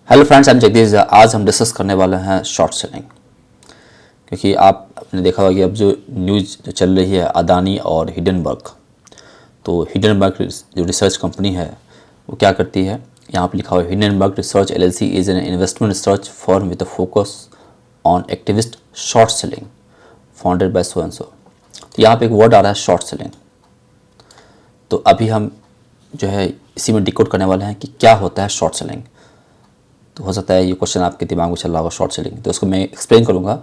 Hello friends, I am Jagdish. आज हम discuss करने वाले हैं शॉर्ट सेलिंग। क्योंकि आपने देखा होगा कि अब जो न्यूज़ जो चल रही है अदानी और हिडनबर्ग, तो हिडनबर्ग जो रिसर्च कंपनी है वो क्या करती है, यहाँ पे लिखा हुआ है Hindenburg research LLC is an investment research firm with focus on activist short selling founded by so and so. तो यहाँ पे एक वर्ड आ रहा है शॉर्ट सेलिंग। तो अभी हम जो है इसी में डिकोड करने वाले हैं कि क्या होता है शॉर्ट सेलिंग। तो हो सकता है ये क्वेश्चन आपके दिमाग में चल रहा होगा शॉर्ट सेलिंग, तो उसको मैं एक्सप्लेन करूँगा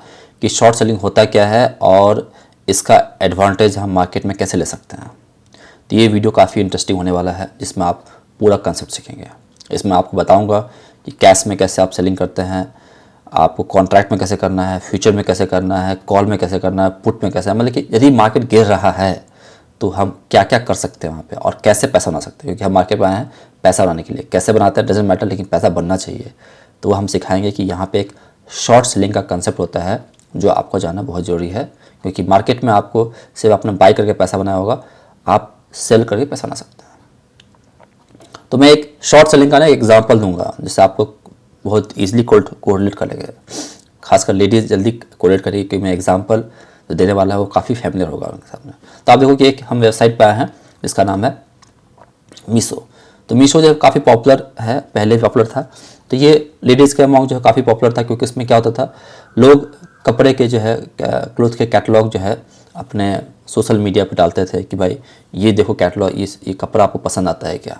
कि शॉर्ट सेलिंग होता क्या है और इसका एडवांटेज हम मार्केट में कैसे ले सकते हैं। तो ये वीडियो काफ़ी इंटरेस्टिंग होने वाला है, जिसमें आप पूरा कंसेप्ट सीखेंगे। इसमें आपको बताऊँगा कि कैश में कैसे आप सेलिंग करते हैं, आपको कॉन्ट्रैक्ट में कैसे करना है, फ्यूचर में कैसे करना है, कॉल में कैसे करना है, पुट में कैसे है, मतलब कि यदि मार्केट गिर रहा है तो हम क्या क्या कर सकते हैं वहाँ पे और कैसे पैसा बना सकते हैं। क्योंकि हम मार्केट में आए हैं पैसा बनाने के लिए, कैसे बनाते हैं डजेंट मैटर, लेकिन पैसा बनना चाहिए। तो वो हम सिखाएंगे कि यहाँ पे एक शॉर्ट सेलिंग का कंसेप्ट होता है जो आपको जानना बहुत ज़रूरी है। क्योंकि मार्केट में आपको सिर्फ अपना बाई करके पैसा बनाया होगा, आप सेल करके पैसा बना सकते हैं। तो मैं एक शॉर्ट सेलिंग का ना एग्जाम्पल दूंगा जिससे आपको बहुत ईजिली कोरिलेट कर लेंगे। खासकर लेडीज़ जल्दी कोरिलेट करेगी, क्योंकि मैं एग्जाम्पल जो देने वाला है वो काफ़ी फैमिलियर होगा उनके सामने। तो आप देखो कि एक हम वेबसाइट पर आए हैं जिसका नाम है मीशो। तो मीशो जो काफ़ी पॉपुलर है, पहले पॉपुलर था। तो ये लेडीज़ के अमाउंट जो है काफ़ी पॉपुलर था, क्योंकि इसमें क्या होता था, लोग कपड़े के जो है क्लोथ के कैटलॉग जो है अपने सोशल मीडिया पे डालते थे कि भाई ये देखो कैटलॉग, ये कपड़ा आपको पसंद आता है क्या।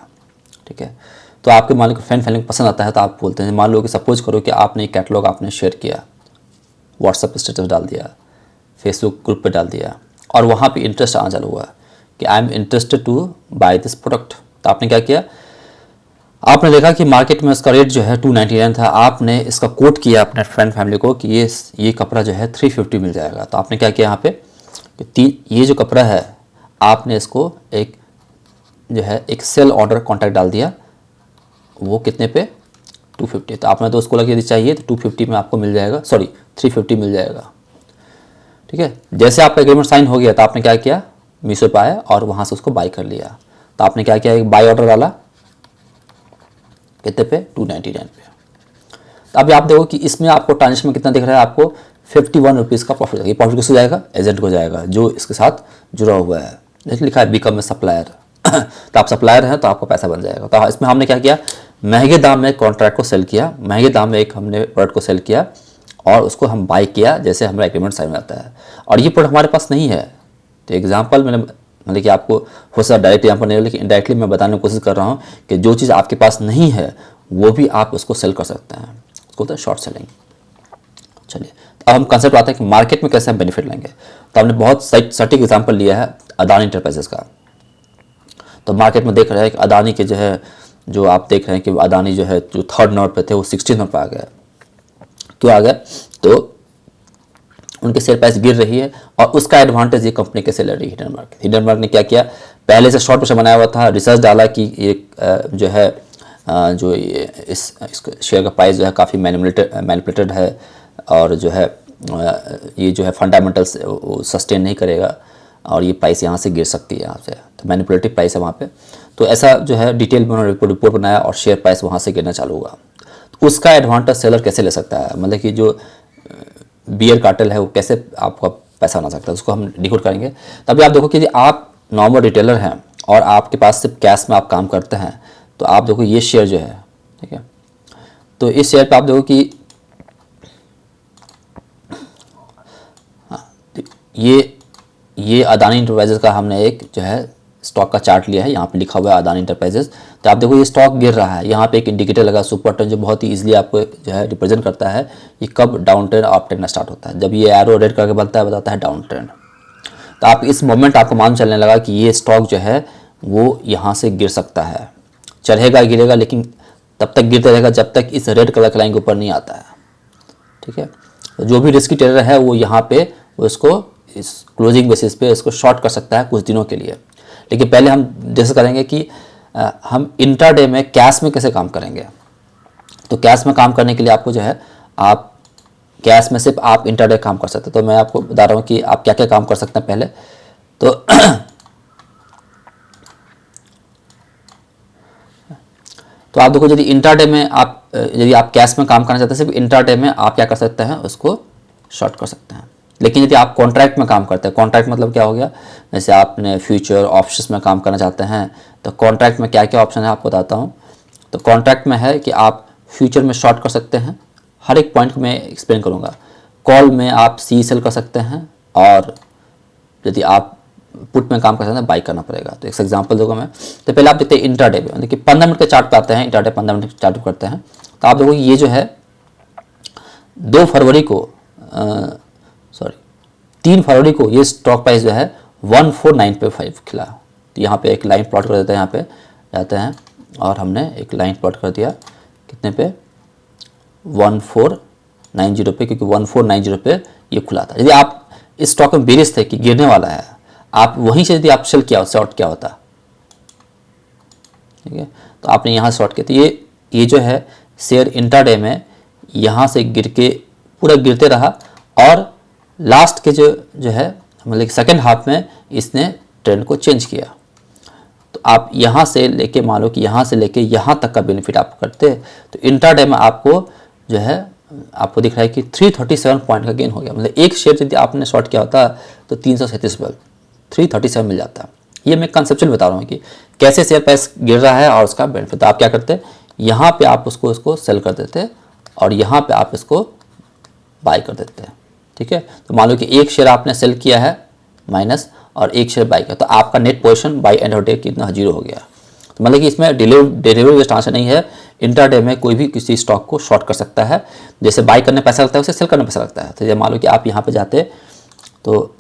ठीक है, तो आपके मान लो फ्रेंड फैमिली को पसंद आता है तो आप बोलते हैं, मान लो कि सपोज करो कि आपने एक कैटलॉग आपने शेयर किया, व्हाट्सएप स्टेटस डाल दिया, फेसबुक ग्रुप पे डाल दिया, और वहाँ पे इंटरेस्ट आना चालू हुआ कि I am interested to buy this product. तो आपने क्या किया, आपने देखा कि मार्केट में इसका रेट जो है 299 था। आपने इसका कोट किया अपने फ्रेंड फैमिली को कि ये कपड़ा जो है 350 मिल जाएगा। तो आपने क्या किया यहाँ पे कि ये जो कपड़ा है आपने इसको एक जो है एक सेल ऑर्डर कॉन्टैक्ट डाल दिया, वो कितने पे 250। तो आपने तो उसको लगे यदि चाहिए तो 250 में आपको मिल जाएगा, सॉरी 350 मिल जाएगा। ठीक है, जैसे आपका एग्रीमेंट साइन हो गया तो आपने क्या किया, मीशो पे आया और वहाँ से उसको बाई कर लिया। तो आपने क्या किया, एक बाई ऑर्डर डाला कितने पे 299 पे। तो अभी आप देखो कि इसमें आपको ट्रांजेक्शन में कितना दिख रहा है, आपको 51 रुपीज़ का प्रॉफिट। ये प्रॉफिट किसको जाएगा, एजेंट को जाएगा जो इसके साथ जुड़ा हुआ है। जैसे लिखा है बिकम ए सप्लायर तो आप सप्लायर हैं तो आपको पैसा बन जाएगा। तो इसमें हमने क्या किया, महंगे दाम में कॉन्ट्रैक्ट को सेल किया, महंगे दाम में एक हमने प्रोडक्ट को सेल किया और उसको हम बाई किया जैसे हमारा एग्रीमेंट साइन आता है। और ये प्रोडक्ट हमारे पास नहीं है। तो एग्जाम्पल मैंने मतलब कि आपको हो सकता डायरेक्ट यहाँ पर नहीं, लेकिन इनडायरेक्टली मैं बताने की कोशिश कर रहा हूँ कि जो चीज़ आपके पास नहीं है वो भी आप उसको सेल कर सकते हैं। उसको होता है शॉर्ट सेलिंग। चलिए, तो अब हम कंसेप्ट आता है कि मार्केट में कैसे हम बेनिफिट लेंगे। तो हमने बहुत सटीक एग्जाम्पल लिया है अदानी इंटरप्राइजेस का। तो मार्केट में देख रहे हैं कि अदानी के जो है, जो आप देख रहे हैं कि अदानी जो है जो 3rd नंबर पे थे वो 16th नंबर पर आ गया। क्यों आ गया, तो उनके शेयर प्राइस गिर रही है और उसका एडवांटेज ये कंपनी कैसे ले रही है हिडनबर्ग ने क्या किया, पहले से शॉर्ट पोजीशन बनाया हुआ था, रिसर्च डाला कि ये जो है जो इस शेयर का प्राइस जो है काफ़ी मैनिपुलेटेड है और जो है ये जो है फंडामेंटल्स सस्टेन नहीं करेगा और ये प्राइस यहाँ से गिर सकती है यहाँ से। तो मैनिपुलेटिव प्राइस है वहाँ पे। तो ऐसा जो है डिटेल में उन्होंने रिपोर्ट बनाया और शेयर प्राइस वहाँ से गिरना चालू हुआ। तो उसका एडवांटेज सेलर कैसे ले सकता है, मतलब कि जो बियर कार्टेल है वो कैसे आपका पैसा बना सकता है, उसको हम डिकोड करेंगे। तभी आप देखो कि यदि आप नॉर्मल रिटेलर हैं और आपके पास सिर्फ कैश में आप काम करते हैं, तो आप देखो ये शेयर जो है, ठीक है, तो इस शेयर पे आप देखो कि ये अदानी इंटरप्राइजेस का हमने एक जो है स्टॉक का चार्ट लिया है, यहाँ पे लिखा हुआ है अदानी इंटरप्राइजेस। तो आप देखो ये स्टॉक गिर रहा है, यहाँ पे एक इंडिकेटर लगा सुपर ट्रेंड जो बहुत ही इजीली आपको जो है रिप्रेजेंट करता है कि कब डाउन ट्रेंड और अप ट्रेंड स्टार्ट होता है। जब ये एरो रेड करके बनता है बताता है डाउन ट्रेंड। तो आप इस मोमेंट आपको मान चलने लगा कि ये स्टॉक जो है वो यहाँ से गिर सकता है, चढ़ेगा गिरेगा, लेकिन तब तक गिरते रहेगा जब तक इस रेड कलर का लाइन के ऊपर नहीं आता है। ठीक है, तो जो भी रिस्की ट्रेडर है वो यहाँ पे उसको इस क्लोजिंग बेसिस पे इसको शॉर्ट कर सकता है कुछ दिनों के लिए। लेकिन पहले हम डिस्कस करेंगे कि हम इंट्राडे में कैश में कैसे काम करेंगे। तो कैश में काम करने के लिए आपको जो है, आप कैश में सिर्फ आप इंट्राडे काम कर सकते हैं। तो मैं आपको बता रहा हूँ कि आप क्या क्या काम कर सकते हैं पहले। तो तो आप देखो यदि इंट्राडे में यदि आप कैश में काम करना चाहते हैं सिर्फ इंट्राडे में आप क्या कर सकते हैं, उसको शॉर्ट कर सकते हैं। लेकिन यदि आप कॉन्ट्रैक्ट में काम करते हैं, कॉन्ट्रैक्ट मतलब क्या हो गया, जैसे आपने फ्यूचर ऑप्शंस में काम करना चाहते हैं तो कॉन्ट्रैक्ट में क्या क्या ऑप्शन है आपको बताता हूँ। तो कॉन्ट्रैक्ट में है कि आप फ्यूचर में शॉर्ट कर सकते हैं, हर एक पॉइंट को मैं एक्सप्लेन करूँगा। कॉल में आप सी सेल कर सकते हैं, और यदि आप पुट में काम कर सकते हैं बाई करना पड़ेगा। तो एक एग्जांपल दूंगा मैं। तो पहले आप देखते हैं इंट्राडे पे, देखिए 15 मिनट के चार्ट पे आते हैं, इंट्राडे 15 मिनट के चार्ट पे करते हैं। तो आप देखो ये जो है 2 फरवरी को 3 फरवरी को ये स्टॉक प्राइस जो है 1495 खिला। तो यहाँ पे एक लाइन प्लॉट कर देते हैं, यहाँ पे जाते हैं और हमने एक लाइन प्लॉट कर दिया कितने पे, 1490 पे, क्योंकि 1490 पे ये खुला था। यदि आप इस स्टॉक में बेरिश थे कि गिरने वाला है, आप वहीं से यदि आप सेल किया शॉर्ट क्या होता, ठीक है, तो आपने यहाँ शॉर्ट किया। तो ये जो है शेयर इंट्राडे में यहाँ से गिर के पूरा गिरते रहा, और लास्ट के जो है मतलब सेकेंड हाफ में इसने ट्रेंड को चेंज किया। तो आप यहाँ से लेके मान लो कि यहाँ से लेके यहाँ तक का बेनिफिट आप करते, तो इंट्राडे में आपको जो है आपको दिख रहा है कि 337 पॉइंट का गेन हो गया। मतलब एक शेयर यदि आपने शॉर्ट किया होता तो 337 पर 337 मिल जाता। ये मैं कंसेप्चुअल बता रहा हूँ कि कैसे शेयर प्राइस गिर रहा है और उसका बेनिफिट। तो आप क्या करते, यहाँ पे आप उसको सेल कर देते और यहाँ पे आप इसको बाय कर देते हैं, ठीक है। तो मान लो कि एक शेयर आपने सेल किया है माइनस और एक शेयर बाय किया, तो आपका net position by end of day कितना 0 हो गया। तो मतलब कि इसमें डेरिवेटिव ट्रांसफर नहीं है। इंट्राडे में कोई भी किसी स्टॉक को शॉर्ट कर सकता है, जैसे बाय करने पैसा लगता है उसे सेल करने पैसा लगता है। तो जब मान लो कि आप यहाँ पे जाते, तो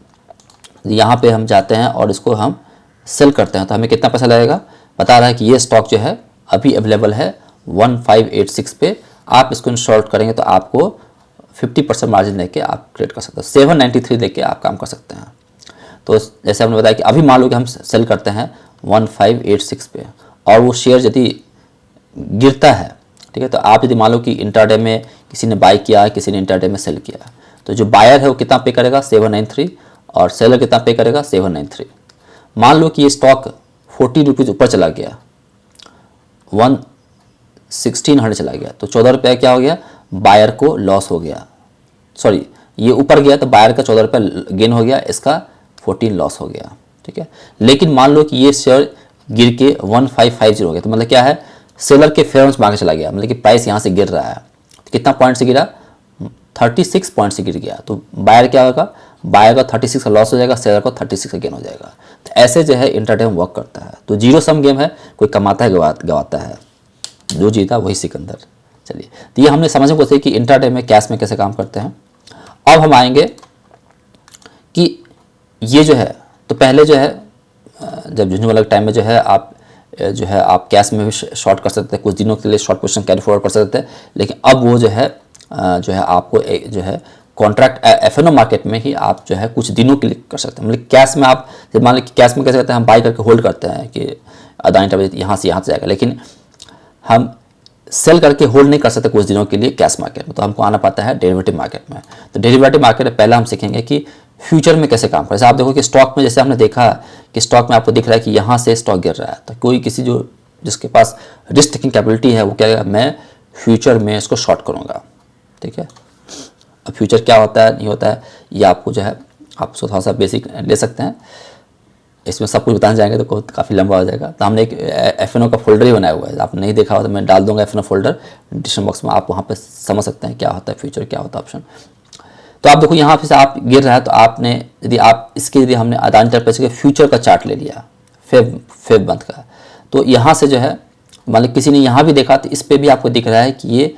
यहाँ पे हम जाते हैं और इसको हम सेल करते हैं, तो हमें कितना पैसा लगेगा, बता रहा है कि ये स्टॉक जो है अभी अवेलेबल है 1586 पे। आप इसको शॉर्ट करेंगे तो आपको 50% मार्जिन लेके आप क्रिएट कर सकते हो, 793 लेके आप काम कर सकते हैं। तो जैसे हमने बताया कि अभी मान लो कि हम सेल करते हैं 1586 पे, और वो शेयर यदि गिरता है, ठीक है, तो आप यदि मान लो कि इंट्राडे में किसी ने बाय किया, किसी ने इंट्राडे में सेल किया, तो जो बायर है वो कितना पे करेगा 793, और सेलर कितना पे करेगा 793। मान लो कि ये स्टॉक 40 रुपीज़ ऊपर चला गया, 1600 चला गया, तो 14 रुपये क्या हो गया, बायर को लॉस हो गया। सॉरी, ये ऊपर गया तो बायर का 14 रुपये गेन हो गया, इसका 14 लॉस हो गया, ठीक है। लेकिन मान लो कि ये शेयर गिर के 1550 हो गया, तो मतलब क्या है, सेलर के फेयर में आगे चला गया, मतलब कि प्राइस यहाँ से गिर रहा है। तो कितना पॉइंट से गिरा, 36 पॉइंट से गिर गया। तो बायर क्या होगा, बायर का 36 का लॉस हो जाएगा, सेलर को 36 का गेन हो जाएगा। तो ऐसे जो है इंट्राडे में वर्क करता है। तो जीरो सम गेम है, कोई कमाता है गवाता है, जो जीता वही सिकंदर। चलिए, तो ये हमने समझने को कि इंट्राडे में कैश में कैसे काम करते हैं। अब हम आएंगे कि ये जो है, तो पहले जो है जब झुंझुनू वाले टाइम में जो है आप कैश में भी शॉर्ट कर सकते हैं, कुछ दिनों के लिए शॉर्ट पोजीशन कैरी फॉरवर्ड कर सकते हैं। लेकिन अब वो जो है आपको जो है कॉन्ट्रैक्ट एफएनओ मार्केट में ही आप जो है कुछ दिनों के लिए कर सकते हैं। मतलब कैश में आप मान लीजिए कैश में कैसे करते हैं, हम बाई करके होल्ड करते हैं कि अदानी टाइम यहाँ से जाएगा, लेकिन हम सेल करके होल्ड नहीं कर सकते कुछ दिनों के लिए कैश मार्केट में। तो हमको आना पड़ता है डेरिवेटिव मार्केट में। तो डेरिवेटिव मार्केट में पहले हम सीखेंगे कि फ्यूचर में कैसे काम करें। जैसे आप देखो कि स्टॉक में, जैसे हमने देखा कि स्टॉक में आपको दिख रहा है कि यहाँ से स्टॉक गिर रहा है, तो कोई किसी जिसके पास रिस्क टेकिंग कैपेबिलिटी है वो क्या करेगा, मैं फ्यूचर में इसको शॉर्ट करूँगा, ठीक है। अब फ्यूचर क्या होता है नहीं होता है, ये आपको जो है आप थोड़ा सा बेसिक ले सकते हैं। इसमें सब कुछ बताने जाएंगे तो काफ़ी लंबा हो जाएगा। तो हमने एक एफएनओ का फोल्डर ही बनाया हुआ है, आपने नहीं देखा हो तो मैं डाल दूंगा एफएनओ फोल्डर डिस्क्रिप्शन बॉक्स में, आप वहाँ पे समझ सकते हैं क्या होता है फ्यूचर, क्या होता है ऑप्शन। तो आप देखो यहाँ से आप गिर रहा है, तो आपने यदि हमने अदानी टाइम के फ्यूचर का चार्ट ले लिया फेब मंथ का, तो यहाँ से जो है मान लो किसी ने यहाँ भी देखा, तो इस पर भी आपको दिख रहा है कि ये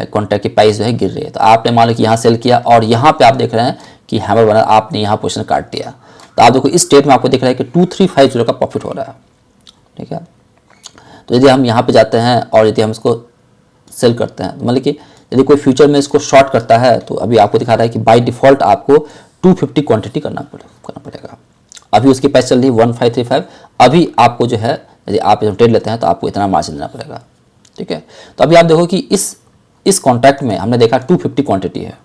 कॉन्ट्रैक्ट की प्राइस जो है गिर रही है। तो आपने मान लो कि यहाँ सेल किया और यहाँ पे आप देख रहे हैं कि हैमर बना, आपने यहाँ पोजीशन काट दिया। तो आप देखो इस स्टेट में आपको दिख रहा है कि 2350 का प्रॉफिट हो रहा है, ठीक है। तो यदि हम यहाँ पे जाते हैं और यदि हम इसको सेल करते हैं, मतलब कि यदि कोई फ्यूचर में इसको शॉर्ट करता है, तो अभी आपको दिखा रहा है कि बाय डिफ़ॉल्ट आपको 250 क्वांटिटी करना पड़ेगा। अभी उसकी प्राइस चल रही है 1535। अभी आपको जो है यदि आप ट्रेड लेते हैं तो आपको इतना मार्जिन लेना पड़ेगा, ठीक है। तो अभी आप देखो कि इस कॉन्ट्रैक्ट में हमने देखा 250 क्वांटिटी है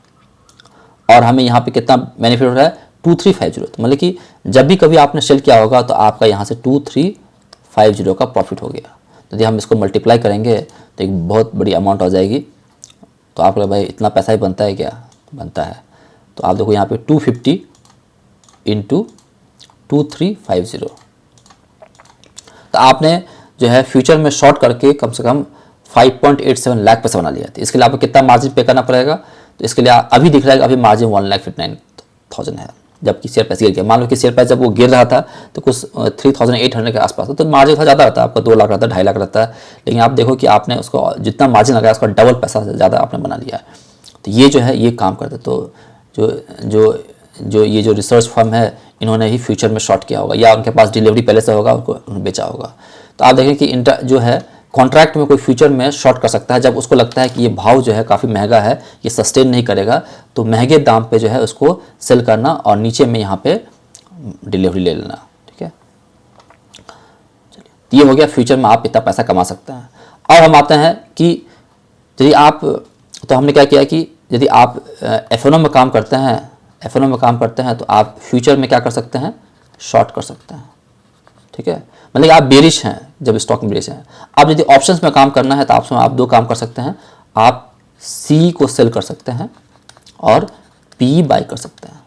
और हमें यहाँ पे कितना बेनिफिट हो रहा है 2350। तो मतलब कि जब भी कभी आपने सेल किया होगा तो आपका यहाँ से 2350 का प्रॉफिट हो गया। यदि हम इसको मल्टीप्लाई करेंगे तो एक बहुत बड़ी अमाउंट हो जाएगी। तो आप लोग भाई इतना पैसा ही बनता है क्या? बनता है। तो आप देखो यहाँ पे 250 इंटू 2350। तो आपने जो है फ्यूचर में शॉर्ट करके कम से कम 5.87 लाख पैसा बना लिया। तो इसके लिए आपको कितना मार्जिन पे करना पड़ेगा? तो इसके लिए अभी दिख रहा है कि अभी मार्जिन 1,59,000 है, जबकि शेयर प्राइस गिर गया। मान लो कि शेयर प्राइस जब वो गिर रहा था तो कुछ 3,800 के आसपास था, तो मार्जिन थोड़ा ज़्यादा रहता है, आपका 2 लाख रहता है, 2.5 लाख रहता है। लेकिन आप देखो कि आपने उसको जितना मार्जिन लगाया उसका डबल पैसा ज़्यादा आपने बना लिया है। तो ये जो है ये काम करते। तो जो रिसर्च फर्म है इन्होंने ही फ्यूचर में शॉर्ट किया होगा, या उनके पास डिलीवरी पहले से होगा, उनको बेचा होगा। तो आप देखें कि जो है कॉन्ट्रैक्ट में कोई फ्यूचर में शॉर्ट कर सकता है जब उसको लगता है कि ये भाव जो है काफ़ी महंगा है, ये सस्टेन नहीं करेगा, तो महंगे दाम पे जो है उसको सेल करना और नीचे में यहाँ पे डिलीवरी ले लेना। ठीक है, चलिए ये हो गया फ्यूचर में आप इतना पैसा कमा सकते हैं। अब हम आते हैं कि यदि आप, तो हमने क्या किया कि यदि आप F&O में काम करते हैं तो आप फ्यूचर में क्या कर सकते हैं? शॉर्ट कर सकते हैं। ठीक है, मतलब आप बेरिश हैं जब स्टॉक में बेरिश हैं। अब यदि ऑप्शंस में काम करना है तो आप 2 काम कर सकते हैं। आप सी को सेल कर सकते हैं और पी बाय कर सकते हैं।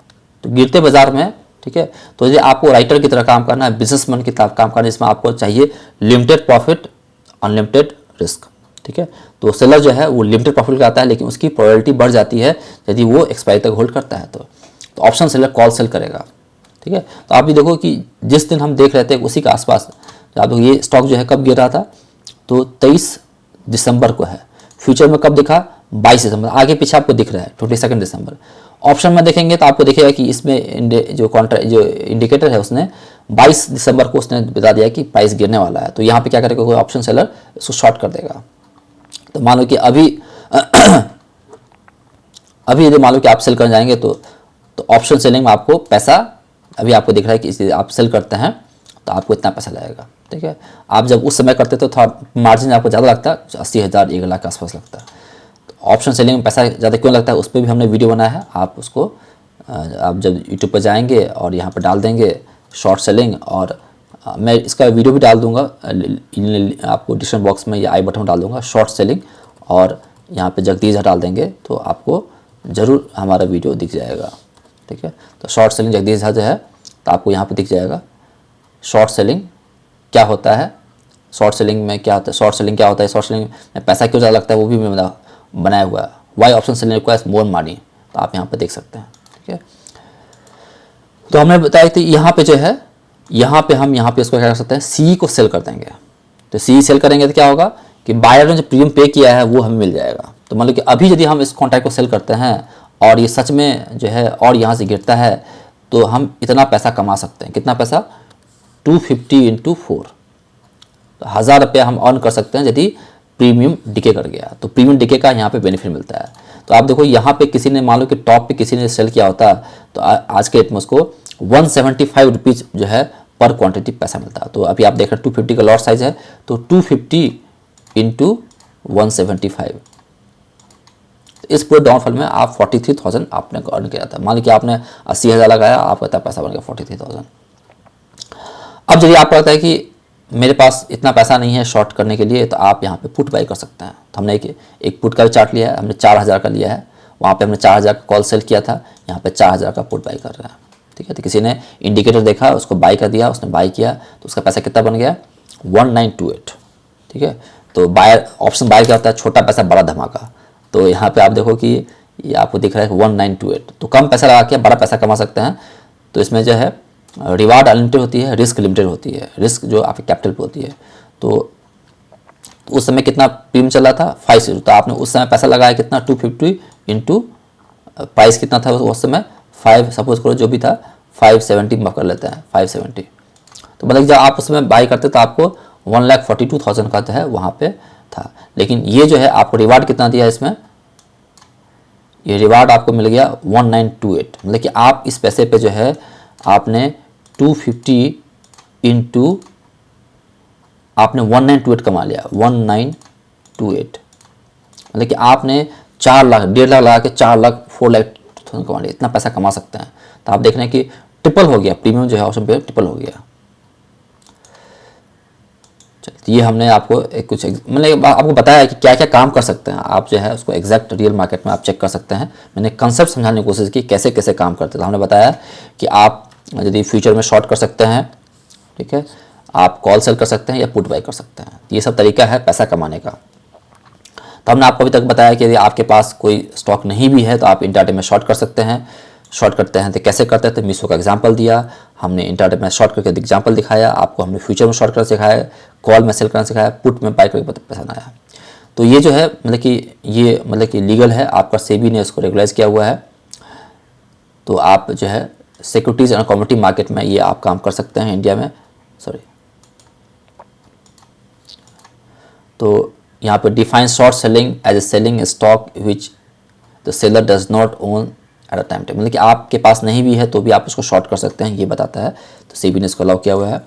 तो गिरते बाजार में, ठीक है, तो यदि आपको राइटर की तरह काम करना है, बिजनेसमैन की तरह काम करना है, इसमें आपको चाहिए लिमिटेड प्रॉफिट, अनलिमिटेड रिस्क। ठीक है, तो सेलर जो है वो लिमिटेड प्रॉफिट का आता है, लेकिन उसकी प्रोबेबिलिटी बढ़ जाती है यदि वो एक्सपायरी तक होल्ड करता है। तो ऑप्शन सेलर कॉल सेल करेगा। ठीक है, तो आप भी देखो कि जिस दिन हम देख रहे थे उसी के आसपास आप देखो ये स्टॉक जो है कब गिर रहा था, तो 23 दिसंबर को है। फ्यूचर में कब दिखा? 22 दिसंबर। आगे पीछे आपको दिख रहा है 22 दिसंबर। ऑप्शन में देखेंगे तो आपको दिखेगा कि इसमें जो इंडिकेटर है उसने 22 दिसंबर को उसने बता दिया कि प्राइस गिरने वाला है। तो यहाँ पे क्या करेगा, कोई ऑप्शन सेलर इसको शॉर्ट कर देगा। तो मान लो कि अभी यदि मान लो कि आप सेल करने जाएंगे तो ऑप्शन सेलिंग में आपको पैसा अभी आपको दिख रहा है कि इसलिए आप सेल करते हैं तो आपको इतना पैसा लगेगा। ठीक है, आप जब उस समय करते तो थोड़ा मार्जिन आपको ज़्यादा लगता है, 80,000 1 लाख के आसपास लगता है। तो ऑप्शन सेलिंग में पैसा ज़्यादा क्यों लगता है, उस पर भी हमने वीडियो बनाया है। आप उसको आप जब यूट्यूब पर जाएंगे और यहाँ पर डाल देंगे शॉर्ट सेलिंग, और मैं इसका वीडियो भी डाल दूंगा आपको डिस्क्रिप्शन बॉक्स में या आई बटन में डाल दूंगा शॉर्ट सेलिंग, और यहाँ पे जगदीश झा डाल देंगे तो आपको ज़रूर हमारा वीडियो दिख जाएगा। ठीक है, तो शॉर्ट सेलिंग जगदीश झा जो है तो आपको यहाँ पे दिख जाएगा शॉर्ट सेलिंग क्या होता है, शॉर्ट सेलिंग में क्या होता है, शॉर्ट सेलिंग क्या होता है, शॉर्ट सेलिंग में पैसा क्यों ज़्यादा लगता है, वो भी मैंने बनाया हुआ है। Why option selling requires more money, तो आप यहाँ पर देख सकते हैं। ठीक है, तो हमने बताया कि यहाँ पे जो है हम यहाँ पे इसको क्या कर सकते हैं, सी को सेल कर देंगे। तो सी सेल करेंगे तो क्या होगा कि बायर ने जो प्रीमियम पे किया है वो हमें मिल जाएगा। तो मान लो कि अभी यदि हम इस कॉन्ट्रैक्ट को सेल करते हैं और ये सच में जो है और यहाँ से गिरता है तो हम इतना पैसा कमा सकते हैं। कितना पैसा? 250 इंटू 4, तो 1000 रुपया हम अर्न कर सकते हैं यदि प्रीमियम डिके कर गया। तो प्रीमियम डिके का यहाँ पे बेनिफिट मिलता है। तो आप देखो यहाँ पे किसी ने मान लो कि टॉप पे किसी ने सेल किया होता तो आज के डेट में उसको 175 रुपीज़ जो है पर क्वांटिटी पैसा मिलता है। तो अभी आप देख रहे हैं 250 का लॉट साइज है, तो 250 इंटू 175, इस पूरे डाउनफॉल में आप 43,000 आपने अर्न किया था। मान लीजिए आपने 80,000 लगाया, आपका इतना पैसा बन गया 43,000। अब यदि आपको लगता है कि मेरे पास इतना पैसा नहीं है शॉर्ट करने के लिए, तो आप यहाँ पे पुट बाई कर सकते हैं। तो हमने एक पुट का भी चार्ट लिया है, हमने 4,000 का लिया है, वहाँ पे हमने 4,000 का कॉल सेल किया था, यहाँ पे 4,000 का पुट बाई कर रहा है। ठीक है, तो किसी ने इंडिकेटर देखा, उसको बाई कर दिया, उसने बाई किया, तो उसका पैसा कितना बन गया? 1928। ठीक है, तो बायर ऑप्शन बायर क्या होता है? छोटा पैसा बड़ा धमाका। तो यहाँ पे आप देखो कि ये आपको दिख रहा है 1928। तो कम पैसा लगा के बड़ा पैसा कमा सकते हैं। तो इसमें जो है रिवार्ड अनलिमिटेड होती है, रिस्क लिमिटेड होती है। रिस्क जो आपके कैपिटल पर होती है। तो उस समय कितना प्रीमियम चला था? 5, तो आपने उस समय पैसा लगाया कितना? 250 इंटू प्राइस कितना था उस समय? 5, सपोज करो जो भी था 570 माफ कर लेते हैं 570। तो मतलब जब आप उसमें बाई करते तो आपको 1,42,000 का जो है वहाँ पे था। लेकिन ये जो है आपको रिवार्ड कितना दिया इसमें? ये रिवार्ड आपको मिल गया 1928। मतलब कि आप इस पैसे पे जो है आपने 250 इंटू आपने 1928 कमा लिया, 1928। मतलब कि आपने 4 लाख 1.5 लाख लगा के 4 लाख 4 लाख कमा लिया। इतना पैसा कमा सकते हैं। तो आप देख रहे हैं कि ट्रिपल हो गया, प्रीमियम जो है ऑप्शन पे ट्रिपल हो गया। तो ये हमने आपको एक कुछ मतलब आपको बताया है कि क्या क्या काम कर सकते हैं आप जो है उसको एग्जैक्ट रियल मार्केट में आप चेक कर सकते हैं। मैंने कंसेप्ट समझाने की कोशिश की कैसे कैसे काम करते हैं। तो हमने बताया कि आप यदि फ्यूचर में शॉर्ट कर सकते हैं, ठीक है, आप कॉल सेल कर सकते हैं या पुट बाई कर सकते हैं। ये सब तरीका है पैसा कमाने का। तो हमने आपको अभी तक बताया कि यदि आपके पास कोई स्टॉक नहीं भी है तो आप इंट्राडे में शॉर्ट कर सकते हैं। शॉर्ट करते हैं तो कैसे करते हैं, तो मीशो का एग्जांपल दिया हमने, इंट्राडे में शॉर्ट करके एग्जांपल दिखाया आपको, हमने फ्यूचर में शॉर्ट करना सिखाया, कॉल में सेल करना सिखाया, पुट में बाई करके पैसा बनाया। तो ये जो है मतलब कि लीगल है, आपका सेबी ने इसको रेगुलाइज किया हुआ है। तो आप जो है सिक्योरिटीज़ एंड कमोडिटी मार्केट में ये आप काम कर सकते हैं इंडिया में। सॉरी, तो यहाँ पे define short selling as a selling stock which the seller does not own at a time table, मतलब कि आपके पास नहीं भी है तो भी आप उसको शॉर्ट कर सकते हैं, ये बताता है। तो सेबी ने इसको अलाउ किया हुआ है।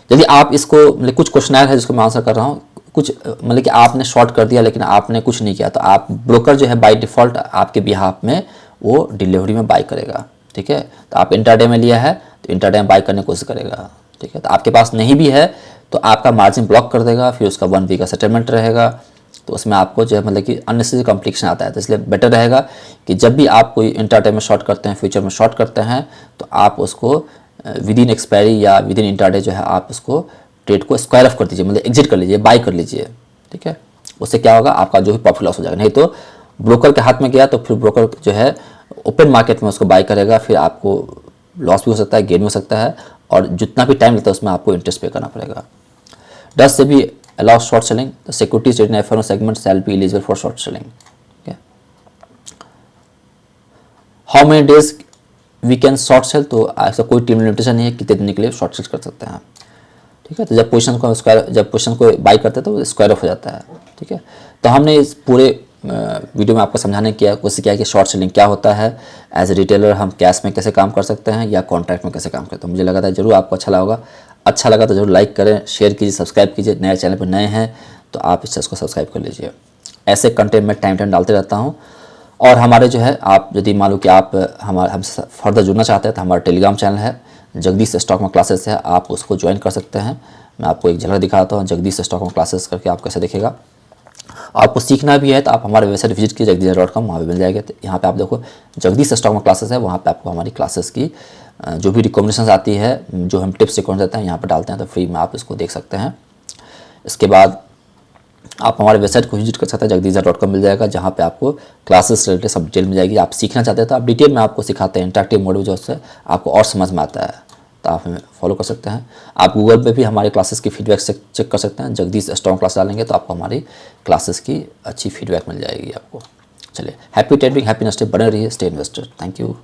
यदि आप इसको मतलब कुछ क्वेश्चन है जिसको मैं आंसर कर रहा हूँ, कुछ मतलब कि आपने शॉर्ट कर दिया लेकिन आपने कुछ नहीं किया, तो आप ब्रोकर जो है बाय डिफ़ॉल्ट आपके बिहाफ में वो डिलीवरी में बाय करेगा, ठीक है। तो आप इंट्राडे में लिया है तो इंट्राडे में बाय करने की कोशिश करेगा, ठीक है। तो आपके पास नहीं भी है तो आपका मार्जिन ब्लॉक कर देगा, फिर उसका 1 वीक का सेटलमेंट रहेगा। तो उसमें आपको जो है मतलब कि अननेसेसरी कॉम्प्लिकेशन आता है। तो इसलिए बेटर रहेगा कि जब भी आप कोई इंट्राडे में शॉर्ट करते हैं, फ्यूचर में शॉर्ट करते हैं, तो आप उसको विद इन एक्सपायरी या विद इन इंट्राडे जो है आप उसको ट्रेड को स्क्वायर ऑफ कर दीजिए, मतलब एग्जिट कर लीजिए, बाय कर लीजिए, ठीक है। उससे क्या होगा, आपका जो भी प्रॉफिट लॉस हो जाएगा। नहीं तो ब्रोकर के हाथ में गया तो फिर ब्रोकर जो है ओपन मार्केट में उसको बाय करेगा, फिर आपको लॉस भी हो सकता है, गेन भी हो सकता है, और जितना भी टाइम लगता है उसमें आपको इंटरेस्ट पे करना पड़ेगा। डस से भी allow short selling, the securities traded in F1 segment shall be eligible for short selling. Okay. How many days we can short sell, तो ऐसा कोई टाइम लिमिटेशन नहीं है कितने दिन के लिए शॉर्ट सेल कर सकते हैं, ठीक है। तो जब पोजीशन को बाई करते हैं तो स्क्वायर ऑफ हो जाता है, ठीक है। तो हमने इस पूरे वीडियो में आपको समझाने की कोशिश किया कि शॉर्ट सेलिंग क्या होता है, एज ए रिटेलर हम कैश में कैसे काम कर सकते हैं या कॉन्ट्रैक्ट में कैसे काम करते हैं। मुझे लगा था जरूर आपको अच्छा लगा तो जरूर लाइक करें, शेयर कीजिए, सब्सक्राइब कीजिए। नए चैनल पर नए हैं तो आप इस चीज़ को सब्सक्राइब कर लीजिए। ऐसे कंटेंट मैं टाइम डालते रहता हूँ। और हमारे जो है आप यदि मान लो कि आप हमसे फर्दर जुड़ना चाहते हैं तो हमारा टेलीग्राम चैनल है, जगदीश स्टॉक में क्लासेस है, आप उसको ज्वाइन कर सकते हैं। मैं आपको एक झलक दिखाता हूँ जगदीश स्टॉक में क्लासेस करके आप कैसे देखेगा। आपको सीखना भी है तो आप हमारे वेबसाइट विजिट कीजिए jagdish.com, वहाँ पर मिल जाएगा। तो यहाँ पे आप देखो जगदीश स्टॉक में क्लासेस है, वहाँ पे आपको हमारी क्लासेस की जो भी रिकमेंडेशंस आती है, जो हम टिप्स रिकमेंड देते हैं यहाँ पर डालते हैं, तो फ्री में आप इसको देख सकते हैं। इसके बाद आप हमारे वेबसाइट को विजिट कर सकते हैं, jagdish.com मिल जाएगा, जहाँ पे आपको क्लासेस रिलेटेड सब डिटेल मिल जाएगी। आप सीखना चाहते हैं तो आप डिटेल में आपको सिखाते हैं, इंटरेक्टिव मोड में, जो उससे आपको और समझ में आता है, तो आप हमें फॉलो कर सकते हैं। आप गूगल पे भी हमारे क्लासेस की फीडबैक से चेक कर सकते हैं, जगदीश स्ट्रॉन्ग क्लास डालेंगे तो आपको हमारी क्लासेस की अच्छी फीडबैक मिल जाएगी आपको। चलिए, हैप्पी ट्रेडिंग, हैप्पीनेस डे, बने रहिए, स्टे इन्वेस्टेड। Thank you.